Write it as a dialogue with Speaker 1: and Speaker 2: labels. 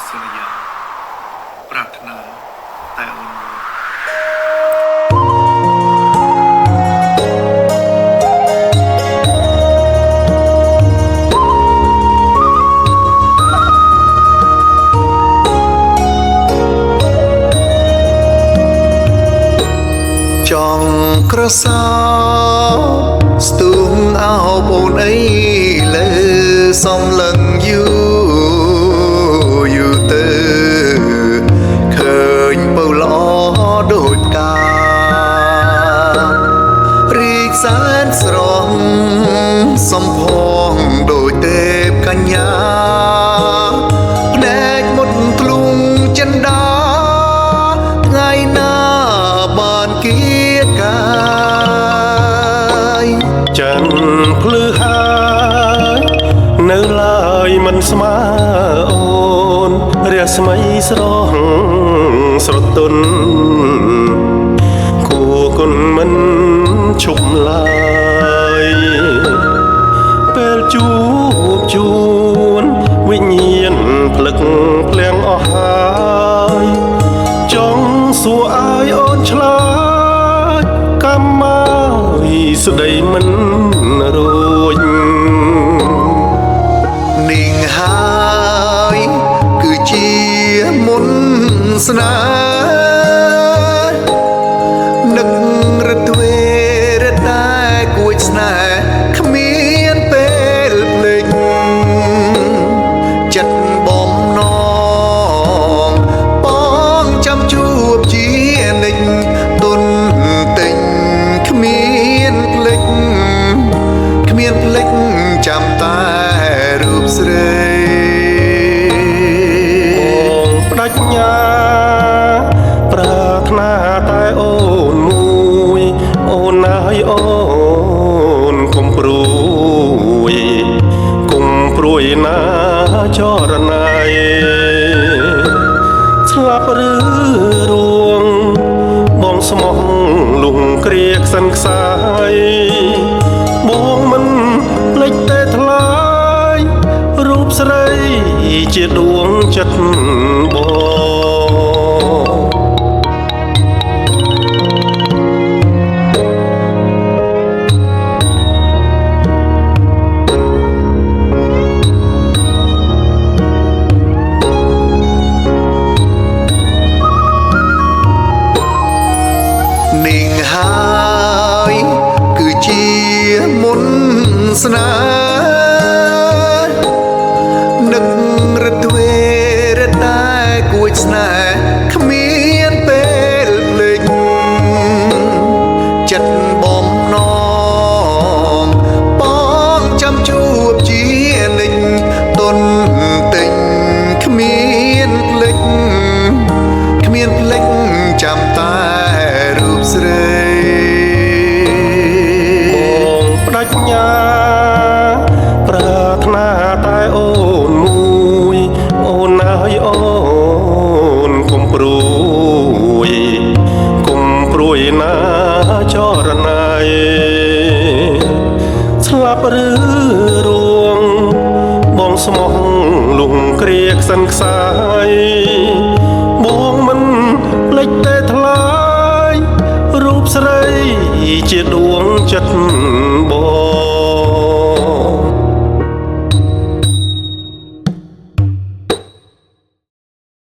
Speaker 1: សន្យាប្រាថ្នាតែអូនចង់ក្រសោស្ទុះអោបអូនអីលើសំឡឹងយូទៅឃើញបើល្អដូចការីកសែនស្រស់សំផងដូចទេពកញ្ញាភ្នែកមុតធ្លុងចិន្តាថ្ងៃណាបានគៀកាយច័ន្ទភ្លឺហើយនៅឡើយមិនស្មើអូនរស្មីស្រស់ស្រទន់គួគុណមិនឈប់ឡើយពេលជួបជួនវិញ្ញាណភ្លឹកភ្លាំងអស់ហើយចង់សួរឲ្យអូនឆ្លើយកម្មមកស្ដីមិនរួចនាងហើយគឺជាមុនស្នេហ៍នឹករទ្វេរតែគួចស្នេហ៍គ្មានពេលភ្លេចចិត្តបំណងបងចាំជួបជានិច្ចទុនទិញគ្មានភ្លេចចាំតែរូបស្រីបដិញ្ញាប្រាថ្នាតែអូនមួយអូនហើយអូនកុំព្រួយណាចរណៃស្លាប់ឬរួងបងស្មោះលងគ្រាក្សិនខ្សាយបងមិនភ្លេចទេថ្លៃរូបស្រីជាដួងចិត្តបងនាងហើយគឺជាមុនស្នេហ៍នឹករទ្វេរតែគួចស្នេហ៍គ្មានពេលភ្លេចចិត្តបំណងបងចាំជួបជានិច្ចទុនទិញគ្មានភ្លេចចាំតែរូបស្រីបងបដិញ្ញាប្រាថ្នាតែអូនមួយអូនហើយអូនកុំព្រួយណាចរណៃស្លាប់ឬរួងបងស្មោះលងគ្រាក្សិនខ្សាយបងមិនភ្លេចទេថ្លៃរូបស្រីជាដួងចិត្ត